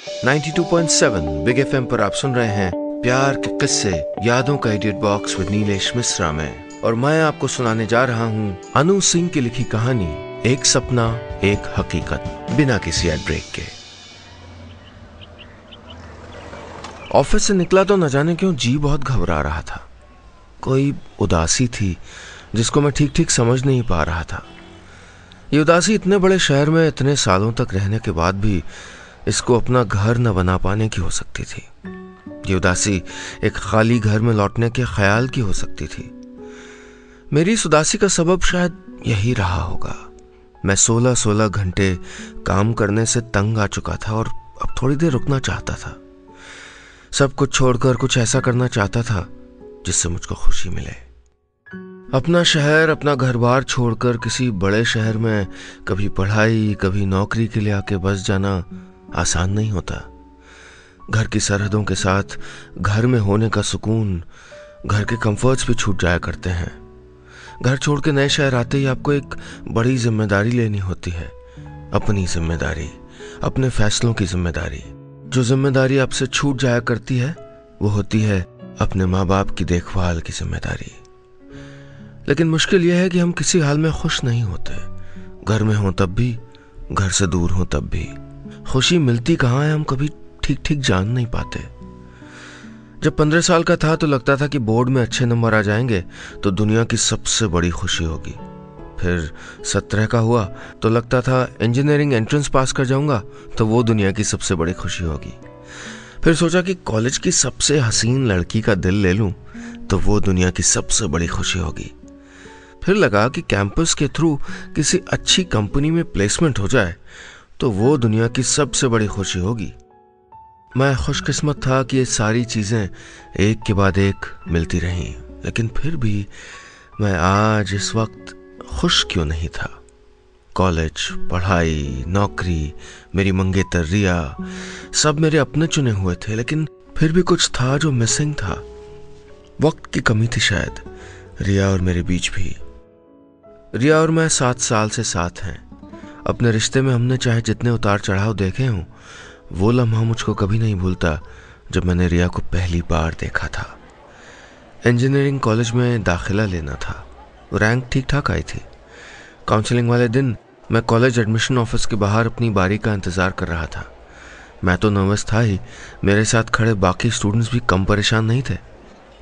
92.7 big FM पर आप सुन रहे हैं प्यार के किस्से यादों का edit box with Nilesh Mishra में, और मैं आपको सुनाने जा रहा हूँ अनु सिंह की लिखी कहानी एक सपना एक हकीकत, बिना किसी एड ब्रेक के। ऑफिस से निकला तो न जाने क्यों जी बहुत घबरा रहा था। कोई उदासी थी जिसको मैं ठीक ठीक समझ नहीं पा रहा था। ये उदासी इतने बड़े शहर में इतने सालों तक रहने के बाद भी इसको अपना घर न बना पाने की हो सकती थी। ये उदासी एक खाली घर में लौटने के ख्याल की हो सकती थी। मेरी इस उदासी का सबब शायद यही रहा होगा। मैं 16 घंटे काम करने से तंग आ चुका था और अब थोड़ी देर रुकना चाहता था। सब कुछ छोड़कर कुछ ऐसा करना चाहता था जिससे मुझको खुशी मिले। अपना शहर, अपना घर बार छोड़कर किसी बड़े शहर में कभी पढ़ाई कभी नौकरी के लिए आके बस जाना आसान नहीं होता। घर की सरहदों के साथ घर में होने का सुकून, घर के कंफर्ट्स भी छूट जाया करते हैं। घर छोड़ के नए शहर आते ही आपको एक बड़ी जिम्मेदारी लेनी होती है। अपनी जिम्मेदारी, अपने फैसलों की जिम्मेदारी। जो जिम्मेदारी आपसे छूट जाया करती है वो होती है अपने माँ बाप की देखभाल की जिम्मेदारी। लेकिन मुश्किल यह है कि हम किसी हाल में खुश नहीं होते। घर में हों तब भी, घर से दूर हों तब भी। खुशी मिलती कहाँ है हम कभी ठीक ठीक जान नहीं पाते। जब 15 साल का था तो लगता था कि बोर्ड में अच्छे नंबर आ जाएंगे तो दुनिया की सबसे बड़ी खुशी होगी। फिर 17 का हुआ तो लगता था इंजीनियरिंग एंट्रेंस पास कर जाऊंगा तो वो दुनिया की सबसे बड़ी खुशी होगी। फिर सोचा कि कॉलेज की सबसे हसीन लड़की का दिल ले लूं तो वो दुनिया की सबसे बड़ी खुशी होगी। फिर लगा कि कैंपस के थ्रू किसी अच्छी कंपनी में प्लेसमेंट हो जाए तो वो दुनिया की सबसे बड़ी खुशी होगी। मैं खुशकिस्मत था कि ये सारी चीज़ें एक के बाद एक मिलती रहीं, लेकिन फिर भी मैं आज इस वक्त खुश क्यों नहीं था। कॉलेज, पढ़ाई, नौकरी, मेरी मंगेतर रिया, सब मेरे अपने चुने हुए थे, लेकिन फिर भी कुछ था जो मिसिंग था। वक्त की कमी थी शायद, रिया और मेरे बीच भी। रिया और मैं 7 साल से साथ हैं। अपने रिश्ते में हमने चाहे जितने उतार चढ़ाव देखे हों, वो लम्हा मुझको कभी नहीं भूलता जब मैंने रिया को पहली बार देखा था। इंजीनियरिंग कॉलेज में दाखिला लेना था। रैंक ठीक ठाक आई थी। काउंसलिंग वाले दिन मैं कॉलेज एडमिशन ऑफिस के बाहर अपनी बारी का इंतज़ार कर रहा था। मैं तो नर्वस था ही, मेरे साथ खड़े बाकी स्टूडेंट्स भी कम परेशान नहीं थे।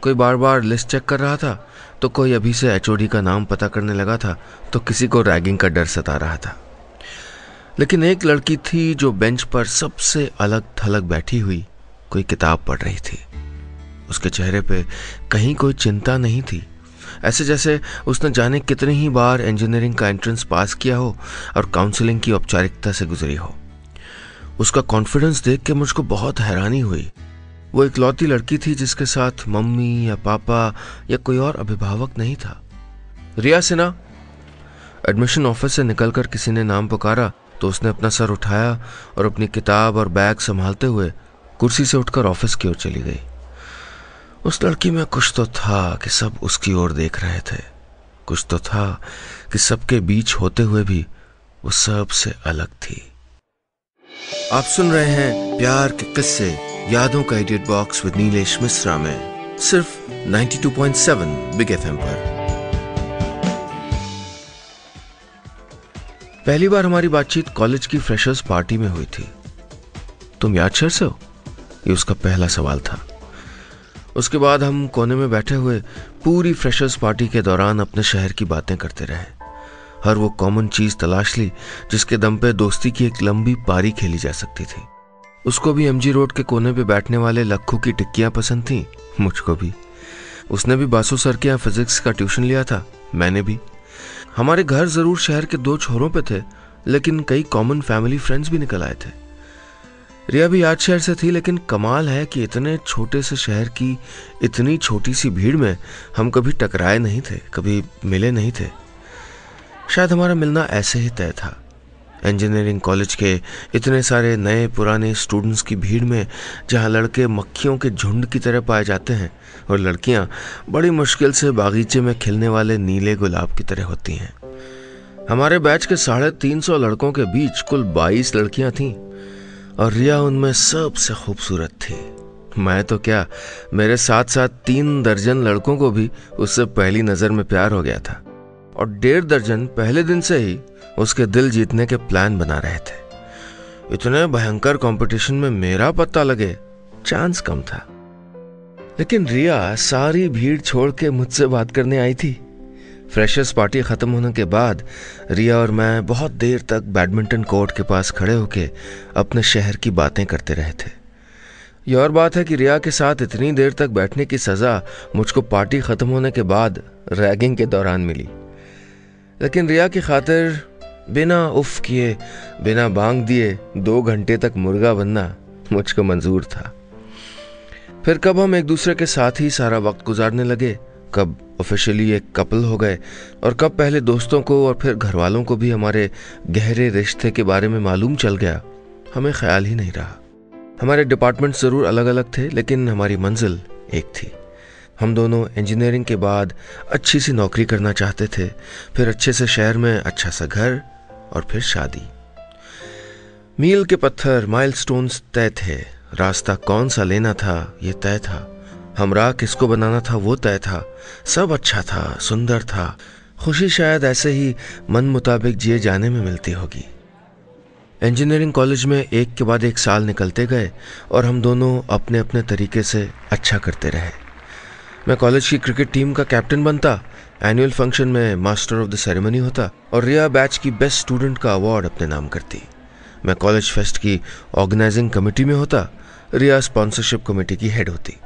कोई बार बार लिस्ट चेक कर रहा था तो कोई अभी से एचओडी का नाम पता करने लगा था तो किसी को रैगिंग का डर सता रहा था। लेकिन एक लड़की थी जो बेंच पर सबसे अलग थलग बैठी हुई कोई किताब पढ़ रही थी। उसके चेहरे पे कहीं कोई चिंता नहीं थी, ऐसे जैसे उसने जाने कितनी ही बार इंजीनियरिंग का एंट्रेंस पास किया हो और काउंसलिंग की औपचारिकता से गुजरी हो। उसका कॉन्फिडेंस देख के मुझको बहुत हैरानी हुई। वो इकलौती लड़की थी जिसके साथ मम्मी या पापा या कोई और अभिभावक नहीं था। रिया सिन्हा। एडमिशन ऑफिस से निकलकर किसी ने नाम पुकारा तो उसने अपना सर उठाया और अपनी किताब और बैग संभालते हुए कुर्सी से उठकर ऑफिस की ओर चली गई। उस लड़की में कुछ तो था कि सब उसकी ओर देख रहे थे। कुछ तो था कि सबके बीच होते हुए भी वो सबसे अलग थी। आप सुन रहे हैं प्यार के किस्से यादों का edit box with Nilesh Mishra में, सिर्फ 92.7 बिग एफएम पर। पहली बार हमारी बातचीत कॉलेज की फ्रेशर्स पार्टी में हुई थी। तुम याद शहर से हो? ये उसका पहला सवाल था। उसके बाद हम कोने में बैठे हुए पूरी फ्रेशर्स पार्टी के दौरान अपने शहर की बातें करते रहे। हर वो कॉमन चीज तलाश ली जिसके दम पे दोस्ती की एक लंबी पारी खेली जा सकती थी। उसको भी एमजी रोड के कोने पे बैठने वाले लक्खू की टिक्कियां पसंद थी, मुझको भी। उसने भी बासु सर के यहाँ फिजिक्स का ट्यूशन लिया था, मैंने भी। हमारे घर जरूर शहर के 2 छोरों पे थे, लेकिन कई कॉमन फैमिली फ्रेंड्स भी निकल आए थे। रिया भी याद शहर से थी, लेकिन कमाल है कि इतने छोटे से शहर की इतनी छोटी सी भीड़ में हम कभी टकराए नहीं थे, कभी मिले नहीं थे। शायद हमारा मिलना ऐसे ही तय था। इंजीनियरिंग कॉलेज के इतने सारे नए पुराने स्टूडेंट्स की भीड़ में, जहां लड़के मक्खियों के झुंड की तरह पाए जाते हैं और लड़कियां बड़ी मुश्किल से बागीचे में खिलने वाले नीले गुलाब की तरह होती हैं। हमारे बैच के 350 लड़कों के बीच कुल 22 लड़कियां थीं। और रिया उनमें सबसे खूबसूरत थी। मैं तो क्या, मेरे साथ साथ 3 दर्जन लड़कों को भी उससे पहली नजर में प्यार हो गया था और 1.5 दर्जन पहले दिन से ही उसके दिल जीतने के प्लान बना रहे थे। इतने भयंकर कंपटीशन में मेरा पत्ता लगे चांस कम था। लेकिन रिया सारी भीड़ छोड़ के मुझसे बात करने आई थी। फ्रेशर्स पार्टी खत्म होने के बाद रिया और मैं बहुत देर तक बैडमिंटन कोर्ट के पास खड़े होके अपने शहर की बातें करते रहे थे। ये और बात है कि रिया के साथ इतनी देर तक बैठने की सजा मुझको पार्टी खत्म होने के बाद रैगिंग के दौरान मिली। लेकिन रिया की खातिर बिना उफ किए, बिना बांग दिए 2 घंटे तक मुर्गा बनना मुझको मंजूर था। फिर कब हम एक दूसरे के साथ ही सारा वक्त गुजारने लगे, कब ऑफिशियली एक कपल हो गए और कब पहले दोस्तों को और फिर घर वालों को भी हमारे गहरे रिश्ते के बारे में मालूम चल गया, हमें ख्याल ही नहीं रहा। हमारे डिपार्टमेंट जरूर अलग अलग थे, लेकिन हमारी मंजिल एक थी। हम दोनों इंजीनियरिंग के बाद अच्छी सी नौकरी करना चाहते थे, फिर अच्छे से शहर में अच्छा सा घर और फिर शादी। मील के पत्थर, माइलस्टोन्स तय थे। रास्ता कौन सा लेना था ये तय था। हमरा किसको बनाना था वो तय था। सब अच्छा था, सुंदर था। खुशी शायद ऐसे ही मन मुताबिक जिए जाने में मिलती होगी। इंजीनियरिंग कॉलेज में एक के बाद एक साल निकलते गए और हम दोनों अपने अपने तरीके से अच्छा करते रहे। मैं कॉलेज की क्रिकेट टीम का कैप्टन बनता, एनुअल फंक्शन में मास्टर ऑफ द सेरेमनी होता और रिया बैच की बेस्ट स्टूडेंट का अवार्ड अपने नाम करती। मैं कॉलेज फेस्ट की ऑर्गेनाइजिंग कमेटी में होता, रिया स्पॉन्सरशिप कमेटी की हेड होती।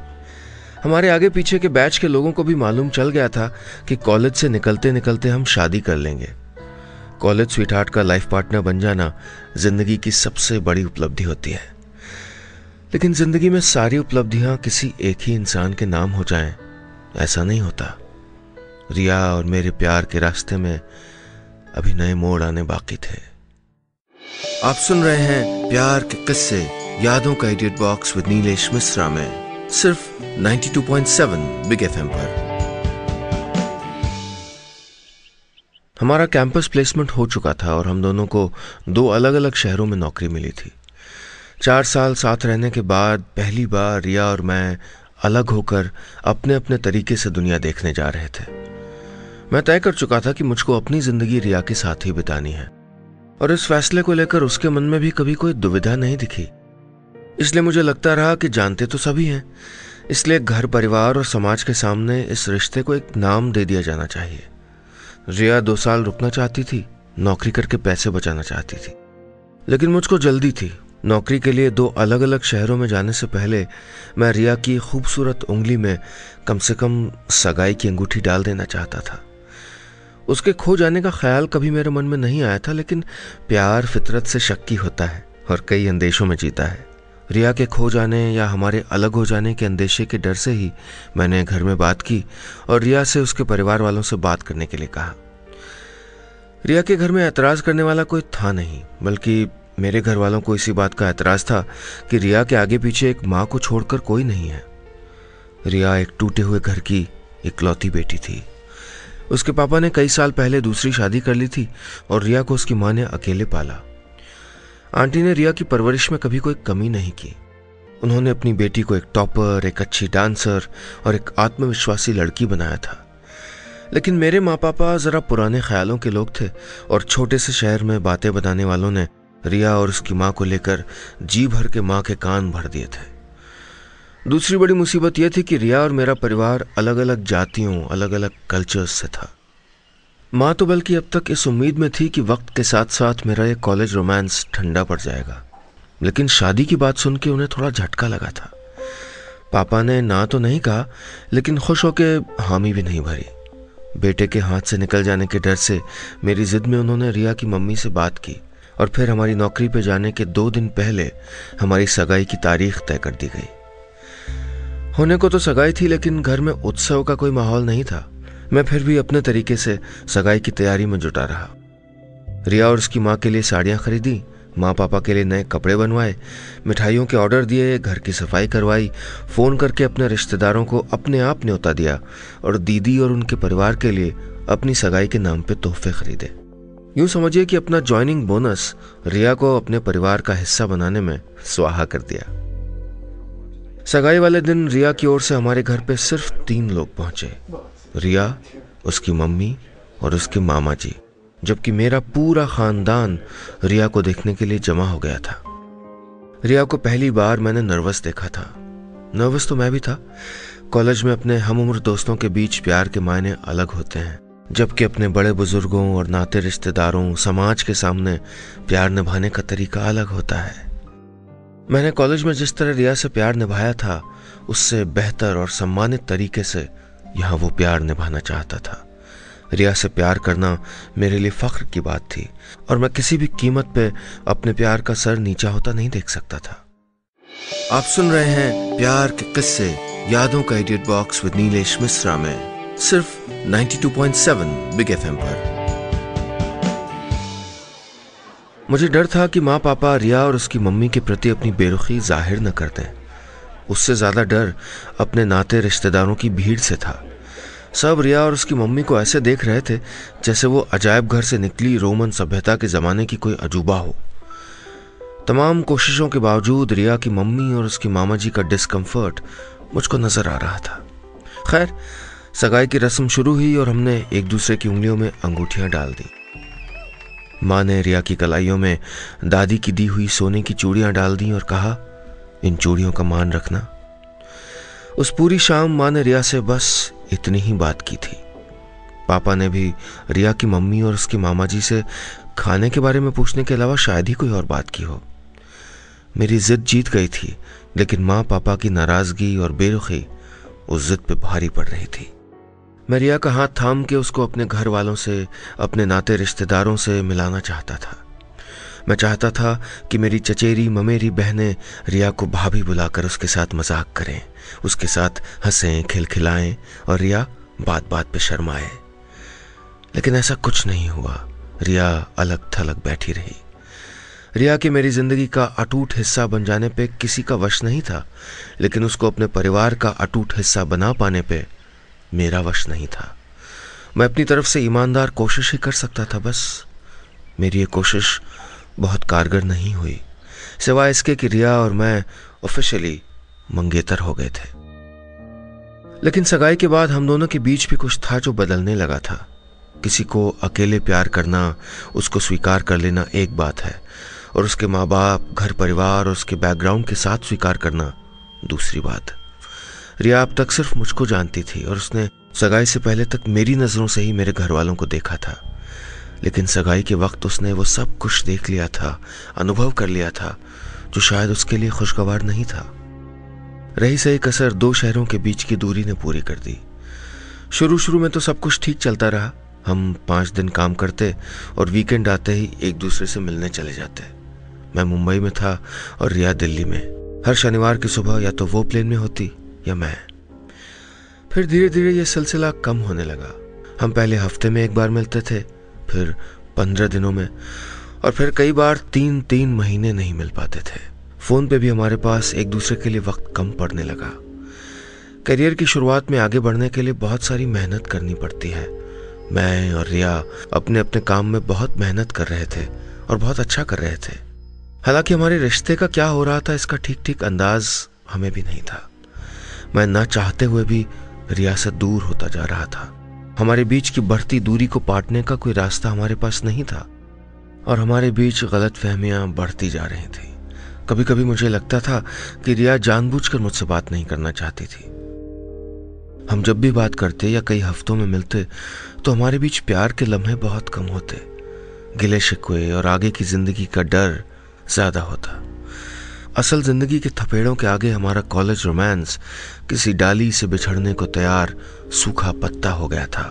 हमारे आगे पीछे के बैच के लोगों को भी मालूम चल गया था कि कॉलेज से निकलते निकलते हम शादी कर लेंगे। कॉलेज स्वीटहार्ट का लाइफ पार्टनर बन जाना जिंदगी की सबसे बड़ी उपलब्धि होती है। लेकिन जिंदगी में सारी उपलब्धियां किसी एक ही इंसान के नाम हो जाएं, ऐसा नहीं होता। रिया और मेरे प्यार के रास्ते में अभी नए मोड़ आने बाकी थे। आप सुन रहे हैं प्यार के किस्से, यादों का edit box with Nilesh Mishra में, सिर्फ 92.7 बिग एफएम पर। हमारा कैंपस प्लेसमेंट हो चुका था और हम दोनों को 2 अलग अलग शहरों में नौकरी मिली थी। 4 साल साथ रहने के बाद पहली बार रिया और मैं अलग होकर अपने अपने तरीके से दुनिया देखने जा रहे थे। मैं तय कर चुका था कि मुझको अपनी जिंदगी रिया के साथ ही बितानी है और इस फैसले को लेकर उसके मन में भी कभी कोई दुविधा नहीं दिखी। इसलिए मुझे लगता रहा कि जानते तो सभी हैं, इसलिए घर, परिवार और समाज के सामने इस रिश्ते को एक नाम दे दिया जाना चाहिए। रिया 2 साल रुकना चाहती थी, नौकरी करके पैसे बचाना चाहती थी, लेकिन मुझको जल्दी थी। नौकरी के लिए 2 अलग अलग शहरों में जाने से पहले मैं रिया की खूबसूरत उंगली में कम से कम सगाई की अंगूठी डाल देना चाहता था। उसके खो जाने का ख्याल कभी मेरे मन में नहीं आया था, लेकिन प्यार फितरत से शक्की होता है और कई अंदेशों में जीता है। रिया के खो जाने या हमारे अलग हो जाने के अंदेशे के डर से ही मैंने घर में बात की और रिया से उसके परिवार वालों से बात करने के लिए कहा। रिया के घर में एतराज करने वाला कोई था नहीं, बल्कि मेरे घर वालों को इसी बात का एतराज था कि रिया के आगे पीछे एक माँ को छोड़कर कोई नहीं है। रिया एक टूटे हुए घर की इकलौती बेटी थी। उसके पापा ने कई साल पहले दूसरी शादी कर ली थी और रिया को उसकी माँ ने अकेले पाला। आंटी ने रिया की परवरिश में कभी कोई कमी नहीं की। उन्होंने अपनी बेटी को एक टॉपर, एक अच्छी डांसर और एक आत्मविश्वासी लड़की बनाया था। लेकिन मेरे माँ पापा जरा पुराने ख्यालों के लोग थे और छोटे से शहर में बातें बताने वालों ने रिया और उसकी माँ को लेकर जी भर के माँ के कान भर दिए थे। दूसरी बड़ी मुसीबत यह थी कि रिया और मेरा परिवार अलग अलग जातियों, अलग अलग कल्चर्स से था। माँ तो बल्कि अब तक इस उम्मीद में थी कि वक्त के साथ साथ मेरा ये कॉलेज रोमांस ठंडा पड़ जाएगा, लेकिन शादी की बात सुन के उन्हें थोड़ा झटका लगा था। पापा ने ना तो नहीं कहा, लेकिन खुश होके हामी भी नहीं भरी। बेटे के हाथ से निकल जाने के डर से मेरी जिद में उन्होंने रिया की मम्मी से बात की और फिर हमारी नौकरी पे जाने के 2 दिन पहले हमारी सगाई की तारीख तय कर दी गई। होने को तो सगाई थी, लेकिन घर में उत्सव का कोई माहौल नहीं था। मैं फिर भी अपने तरीके से सगाई की तैयारी में जुटा रहा। रिया और उसकी माँ के लिए साड़ियाँ खरीदी, माँ पापा के लिए नए कपड़े बनवाए, मिठाइयों के ऑर्डर दिए, घर की सफाई करवाई, फ़ोन करके अपने रिश्तेदारों को अपने आप न्योता दिया और दीदी और उनके परिवार के लिए अपनी सगाई के नाम पे तोहफे खरीदे। यूं समझिए कि अपना ज्वाइनिंग बोनस रिया को अपने परिवार का हिस्सा बनाने में स्वाहा कर दिया। सगाई वाले दिन रिया की ओर से हमारे घर पे सिर्फ 3 लोग पहुंचे, रिया, उसकी मम्मी और उसके मामा जी, जबकि मेरा पूरा खानदान रिया को देखने के लिए जमा हो गया था। रिया को पहली बार मैंने नर्वस देखा था। नर्वस तो मैं भी था। कॉलेज में अपने हम उम्र दोस्तों के बीच प्यार के मायने अलग होते हैं, जबकि अपने बड़े बुजुर्गों और नाते रिश्तेदारों, समाज के सामने प्यार निभाने का तरीका अलग होता है। मैंने कॉलेज में जिस तरह रिया से प्यार निभाया था, उससे बेहतर और सम्मानित तरीके से यहाँ वो प्यार निभाना चाहता था। रिया से प्यार करना मेरे लिए फख्र की बात थी और मैं किसी भी कीमत पे अपने प्यार का सर नीचा होता नहीं देख सकता था। आप सुन रहे हैं प्यार के किस्से, यादों का edit box with Nilesh Mishra में, सिर्फ 92.7 बिग एफएम पर। मुझे डर था कि माँ पापा रिया और उसकी मम्मी के प्रति अपनी बेरुखी जाहिर न कर दें। उससे ज्यादा डर अपने नाते रिश्तेदारों की भीड़ से था। सब रिया और उसकी मम्मी को ऐसे देख रहे थे जैसे वो अजायब घर से निकली रोमन सभ्यता के जमाने की कोई अजूबा हो। तमाम कोशिशों के बावजूद रिया की मम्मी और उसकी मामा जी का डिस्कम्फर्ट मुझको नजर आ रहा था। खैर, सगाई की रस्म शुरू हुई और हमने एक दूसरे की उंगलियों में अंगूठियां डाल दी। माँ ने रिया की कलाइयों में दादी की दी हुई सोने की चूड़ियां डाल दी और कहा, इन चूड़ियों का मान रखना। उस पूरी शाम माँ ने रिया से बस इतनी ही बात की थी। पापा ने भी रिया की मम्मी और उसके मामा जी से खाने के बारे में पूछने के अलावा शायद ही कोई और बात की हो। मेरी जिद जीत गई थी, लेकिन माँ पापा की नाराजगी और बेरुखी उस जिद पे भारी पड़ रही थी। मैं रिया का हाथ थाम के उसको अपने घर वालों से, अपने नाते रिश्तेदारों से मिलाना चाहता था। मैं चाहता था कि मेरी चचेरी ममेरी बहनें रिया को भाभी बुलाकर उसके साथ मजाक करें, उसके साथ हंसें, खिलखिलाएं और रिया बात बात पे शर्माए। लेकिन ऐसा कुछ नहीं हुआ। रिया अलग थलग बैठी रही। रिया के मेरी जिंदगी का अटूट हिस्सा बन जाने पे किसी का वश नहीं था, लेकिन उसको अपने परिवार का अटूट हिस्सा बना पाने पे मेरा वश नहीं था। मैं अपनी तरफ से ईमानदार कोशिश ही कर सकता था। बस मेरी ये कोशिश बहुत कारगर नहीं हुई, सिवाय इसके कि रिया और मैं ऑफिशियली मंगेतर हो गए थे। लेकिन सगाई के बाद हम दोनों के बीच भी कुछ था जो बदलने लगा था। किसी को अकेले प्यार करना, उसको स्वीकार कर लेना एक बात है, और उसके माँ बाप, घर परिवार और उसके बैकग्राउंड के साथ स्वीकार करना दूसरी बात। रिया अब तक सिर्फ मुझको जानती थी और उसने सगाई से पहले तक मेरी नजरों से ही मेरे घर वालों को देखा था। लेकिन सगाई के वक्त उसने वो सब कुछ देख लिया था, अनुभव कर लिया था, जो शायद उसके लिए खुशगवार नहीं था। रही सही कसर 2 शहरों के बीच की दूरी ने पूरी कर दी। शुरू में तो सब कुछ ठीक चलता रहा। हम 5 दिन काम करते और वीकेंड आते ही एक दूसरे से मिलने चले जाते। मैं मुंबई में था और रिया दिल्ली में। हर शनिवार की सुबह या तो वो प्लेन में होती या मैं। फिर धीरे धीरे ये सिलसिला कम होने लगा। हम पहले हफ्ते में एक बार मिलते थे, फिर 15 दिनों में, और फिर कई बार 3-3 महीने नहीं मिल पाते थे। फोन पे भी हमारे पास एक दूसरे के लिए वक्त कम पड़ने लगा। करियर की शुरुआत में आगे बढ़ने के लिए बहुत सारी मेहनत करनी पड़ती है। मैं और रिया अपने अपने काम में बहुत मेहनत कर रहे थे और बहुत अच्छा कर रहे थे। हालांकि हमारे रिश्ते का क्या हो रहा था इसका ठीक अंदाज हमें भी नहीं था। मैं ना चाहते हुए भी रिया से दूर होता जा रहा था। हमारे बीच की बढ़ती दूरी को पाटने का कोई रास्ता हमारे पास नहीं था और हमारे बीच गलतफहमियां बढ़ती जा रही थी। कभी कभी मुझे लगता था कि रिया जानबूझकर मुझसे बात नहीं करना चाहती थी। हम जब भी बात करते या कई हफ्तों में मिलते तो हमारे बीच प्यार के लम्हे बहुत कम होते। गिले शिकवे और आगे की जिंदगी का डर ज्यादा होता। असल जिंदगी के थपेड़ों के आगे हमारा कॉलेज रोमांस किसी डाली से बिछड़ने को तैयार सूखा पत्ता हो गया था,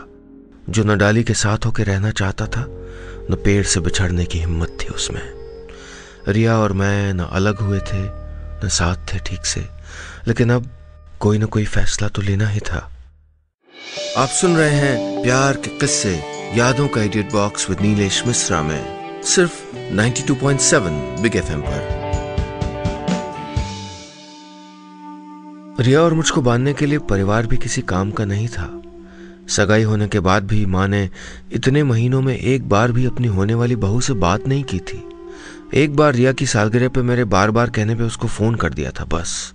जो न डाली के साथ होकर रहना चाहता था, न पेड़ से बिछड़ने की हिम्मत थी उसमें। रिया और मैं न अलग हुए थे, न साथ थे ठीक से, लेकिन अब कोई न कोई फैसला तो लेना ही था। आप सुन रहे हैं प्यार के किस्से, यादों का edit box with Nilesh Mishra में, सिर्फ 92.7 बिग एफएम पर। रिया और मुझको बांधने के लिए परिवार भी किसी काम का नहीं था। सगाई होने के बाद भी माँ ने इतने महीनों में एक बार भी अपनी होने वाली बहू से बात नहीं की थी। एक बार रिया की सालगिरह पे मेरे बार बार कहने पे उसको फ़ोन कर दिया था बस।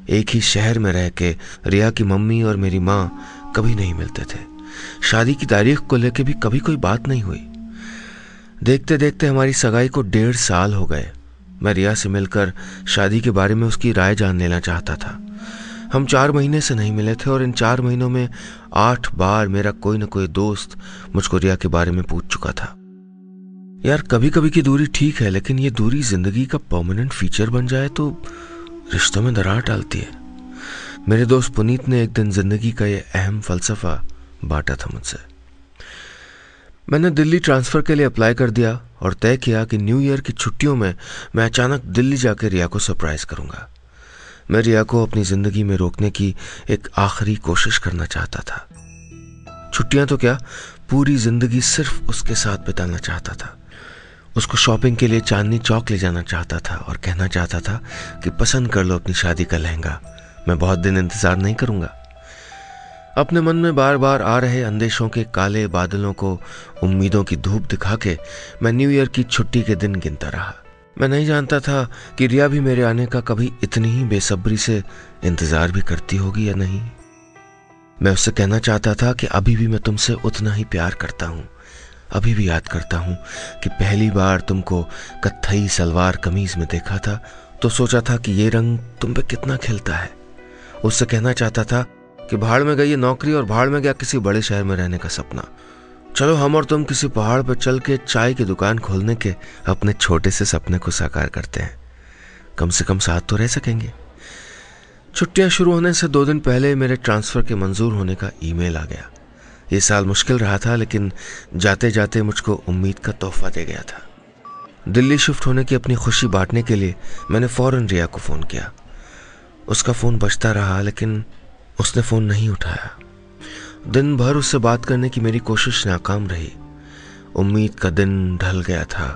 एक ही शहर में रह के रिया की मम्मी और मेरी माँ कभी नहीं मिलते थे। शादी की तारीख को लेके भी कभी कोई बात नहीं हुई। देखते देखते हमारी सगाई को 1.5 साल हो गए। मैं रिया से मिलकर शादी के बारे में उसकी राय जान लेना चाहता था। हम 4 महीने से नहीं मिले थे और इन 4 महीनों में 8 बार मेरा कोई न कोई दोस्त मुझको रिया के बारे में पूछ चुका था। यार, कभी कभी की दूरी ठीक है, लेकिन ये दूरी जिंदगी का परमानेंट फीचर बन जाए तो रिश्तों में दरार डालती है। मेरे दोस्त पुनीत ने एक दिन जिंदगी का ये अहम फलसफा बांटा था मुझसे। मैंने दिल्ली ट्रांसफ़र के लिए अप्लाई कर दिया और तय किया कि न्यू ईयर की छुट्टियों में मैं अचानक दिल्ली जाकर रिया को सरप्राइज़ करूंगा। मैं रिया को अपनी ज़िंदगी में रोकने की एक आखिरी कोशिश करना चाहता था। छुट्टियां तो क्या, पूरी ज़िंदगी सिर्फ उसके साथ बिताना चाहता था। उसको शॉपिंग के लिए चांदनी चौक ले जाना चाहता था और कहना चाहता था कि पसंद कर लो अपनी शादी का लहंगा, मैं बहुत दिन इंतज़ार नहीं करूंगा। अपने मन में बार बार आ रहे अंदेशों के काले बादलों को उम्मीदों की धूप दिखा के मैं न्यू ईयर की छुट्टी के दिन गिनता रहा। मैं नहीं जानता था कि रिया भी मेरे आने का कभी इतनी ही बेसब्री से इंतज़ार भी करती होगी या नहीं। मैं उससे कहना चाहता था कि अभी भी मैं तुमसे उतना ही प्यार करता हूँ। अभी भी याद करता हूँ कि पहली बार तुमको कत्थई सलवार कमीज में देखा था तो सोचा था कि ये रंग तुम पे कितना खिलता है। उससे कहना चाहता था कि भाड़ में गई ये नौकरी और भाड़ में गया किसी बड़े शहर में रहने का सपना। चलो हम और तुम किसी पहाड़ पर चल के चाय की दुकान खोलने के अपने छोटे से सपने को साकार करते हैं। कम से कम साथ तो रह सकेंगे। छुट्टियां शुरू होने से 2 दिन पहले मेरे ट्रांसफ़र के मंजूर होने का ईमेल आ गया। ये साल मुश्किल रहा था, लेकिन जाते जाते मुझको उम्मीद का तोहफा दे गया था। दिल्ली शिफ्ट होने की अपनी खुशी बांटने के लिए मैंने फ़ौरन रिया को फ़ोन किया। उसका फ़ोन बजता रहा, लेकिन उसने फ़ोन नहीं उठाया। दिन भर उससे बात करने की मेरी कोशिश नाकाम रही। उम्मीद का दिन ढल गया था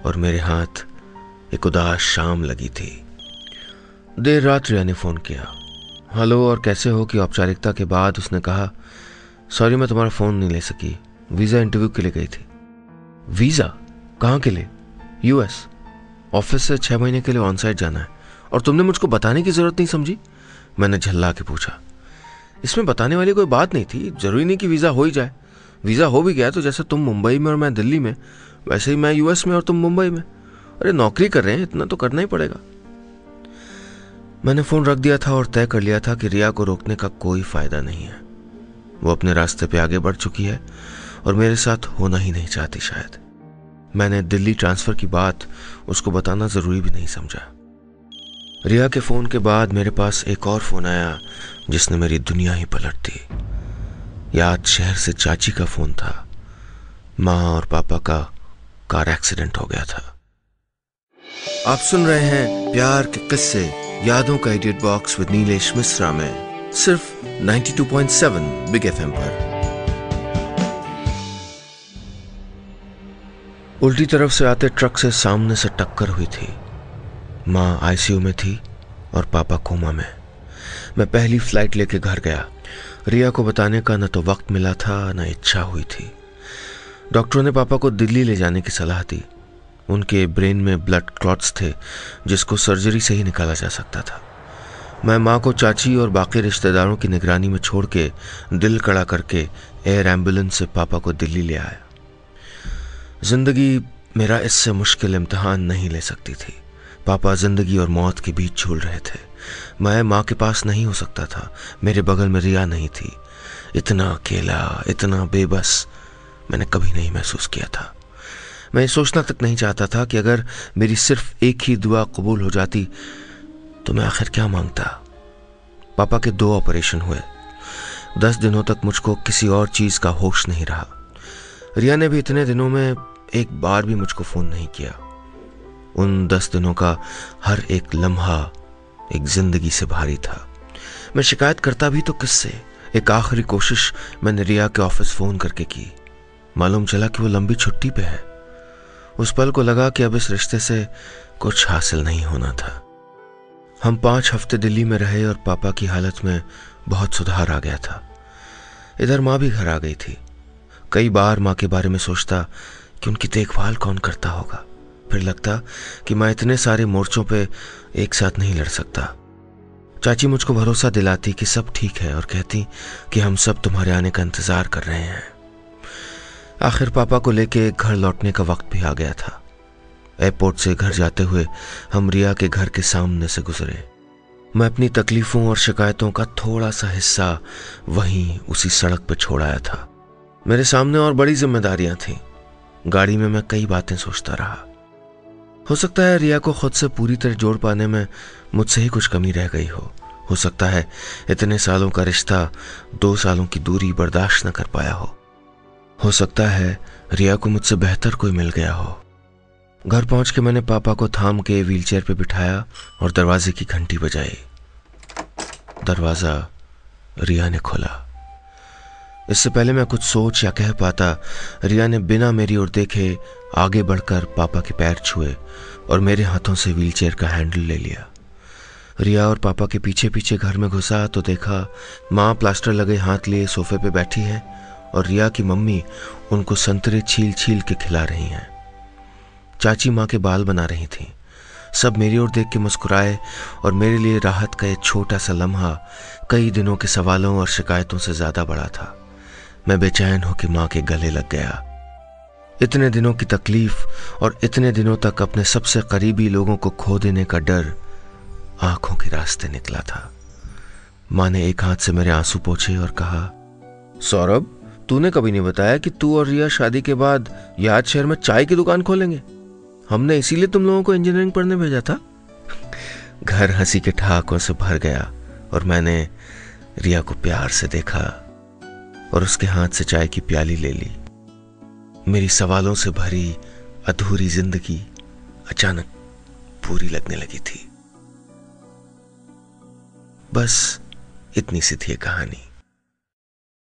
और मेरे हाथ एक उदास शाम लगी थी। देर रात रिया ने फ़ोन किया। हेलो और कैसे हो की औपचारिकता के बाद उसने कहा, सॉरी मैं तुम्हारा फ़ोन नहीं ले सकी, वीज़ा इंटरव्यू के लिए गई थी। वीज़ा? कहाँ के लिए? यूएस। ऑफिस से 6 महीने के लिए ऑन साइट जाना है और तुमने मुझको बताने की ज़रूरत नहीं समझी? मैंने झल्ला के पूछा। इसमें बताने वाली कोई बात नहीं थी, ज़रूरी नहीं कि वीज़ा हो ही जाए। वीज़ा हो भी गया तो जैसे तुम मुंबई में और मैं दिल्ली में, वैसे ही मैं यूएस में और तुम मुंबई में। अरे नौकरी कर रहे हैं, इतना तो करना ही पड़ेगा। मैंने फ़ोन रख दिया था और तय कर लिया था कि रिया को रोकने का कोई फ़ायदा नहीं है। वो अपने रास्ते पे आगे बढ़ चुकी है और मेरे साथ होना ही नहीं चाहती शायद। मैंने दिल्ली ट्रांसफ़र की बात उसको बताना ज़रूरी भी नहीं समझा। रिया के फ़ोन के बाद मेरे पास एक और फ़ोन आया जिसने मेरी दुनिया ही पलट दी। याद शहर से चाची का फ़ोन था। माँ और पापा का कार एक्सीडेंट हो गया था। आप सुन रहे हैं प्यार के किस्से यादों का edit box with Nilesh Mishra में, सिर्फ 92.7 बिग एफएम पर। उल्टी तरफ से आते ट्रक से सामने से टक्कर हुई थी। माँ आईसीयू में थी और पापा कोमा में। मैं पहली फ्लाइट लेके घर गया। रिया को बताने का न तो वक्त मिला था न इच्छा हुई थी। डॉक्टरों ने पापा को दिल्ली ले जाने की सलाह दी। उनके ब्रेन में ब्लड क्लॉट्स थे जिसको सर्जरी से ही निकाला जा सकता था। मैं माँ को चाची और बाकी रिश्तेदारों की निगरानी में छोड़ के दिल कड़ा करके एयर एम्बुलेंस से पापा को दिल्ली ले आया। जिंदगी मेरा इससे मुश्किल इम्तिहान नहीं ले सकती थी। पापा जिंदगी और मौत के बीच झूल रहे थे। मैं माँ के पास नहीं हो सकता था। मेरे बगल में रिया नहीं थी। इतना अकेला, इतना बेबस मैंने कभी नहीं महसूस किया था। मैं ये सोचना तक नहीं चाहता था कि अगर मेरी सिर्फ एक ही दुआ कबूल हो जाती तो मैं आखिर क्या मांगता। पापा के 2 ऑपरेशन हुए। 10 दिनों तक मुझको किसी और चीज़ का होश नहीं रहा। रिया ने भी इतने दिनों में एक बार भी मुझको फ़ोन नहीं किया। उन 10 दिनों का हर एक लम्हा एक जिंदगी से भारी था। मैं शिकायत करता भी तो किससे। एक आखिरी कोशिश मैंने रिया के ऑफिस फ़ोन करके की। मालूम चला कि वो लंबी छुट्टी पे है। उस पल को लगा कि अब इस रिश्ते से कुछ हासिल नहीं होना था। हम 5 हफ्ते दिल्ली में रहे और पापा की हालत में बहुत सुधार आ गया था। इधर माँ भी घर आ गई थी। कई बार माँ के बारे में सोचता कि उनकी देखभाल कौन करता होगा। फिर लगता कि मैं इतने सारे मोर्चों पे एक साथ नहीं लड़ सकता। चाची मुझको भरोसा दिलाती कि सब ठीक है और कहती कि हम सब तुम्हारे आने का इंतजार कर रहे हैं। आखिर पापा को लेके घर लौटने का वक्त भी आ गया था। एयरपोर्ट से घर जाते हुए हम रिया के घर के सामने से गुजरे। मैं अपनी तकलीफों और शिकायतों का थोड़ा सा हिस्सा वहीं उसी सड़क पर छोड़ आया था। मेरे सामने और बड़ी जिम्मेदारियां थीं। गाड़ी में मैं कई बातें सोचता रहा। हो सकता है रिया को खुद से पूरी तरह जोड़ पाने में मुझसे ही कुछ कमी रह गई हो सकता है इतने सालों का रिश्ता 2 सालों की दूरी बर्दाश्त न कर पाया हो सकता है रिया को मुझसे बेहतर कोई मिल गया हो। घर पहुंच के मैंने पापा को थाम के व्हीलचेयर पे बिठाया और दरवाजे की घंटी बजाई। दरवाजा रिया ने खोला। इससे पहले मैं कुछ सोच या कह पाता, रिया ने बिना मेरी ओर देखे आगे बढ़कर पापा के पैर छुए और मेरे हाथों से व्हीलचेयर का हैंडल ले लिया। रिया और पापा के पीछे पीछे घर में घुसा तो देखा माँ प्लास्टर लगे हाथ लिए सोफे पे बैठी है और रिया की मम्मी उनको संतरे छील छील के खिला रही हैं। चाची माँ के बाल बना रही थीं। सब मेरी ओर देख के मुस्कुराए और मेरे लिए राहत का एक छोटा सा लम्हा कई दिनों के सवालों और शिकायतों से ज्यादा बड़ा था। मैं बेचैन होकर माँ के गले लग गया। इतने दिनों की तकलीफ और इतने दिनों तक अपने सबसे करीबी लोगों को खो देने का डर आंखों के रास्ते निकला था। माँ ने एक हाथ से मेरे आंसू पोंछे और कहा, सौरभ, तूने कभी नहीं बताया कि तू और रिया शादी के बाद याद शहर में चाय की दुकान खोलेंगे। हमने इसीलिए तुम लोगों को इंजीनियरिंग पढ़ने भेजा था। घर हंसी के ठहाकों से भर गया और मैंने रिया को प्यार से देखा और उसके हाथ से चाय की प्याली ले ली। मेरी सवालों से भरी अधूरी जिंदगी अचानक पूरी लगने लगी थी। बस इतनी सी थी कहानी।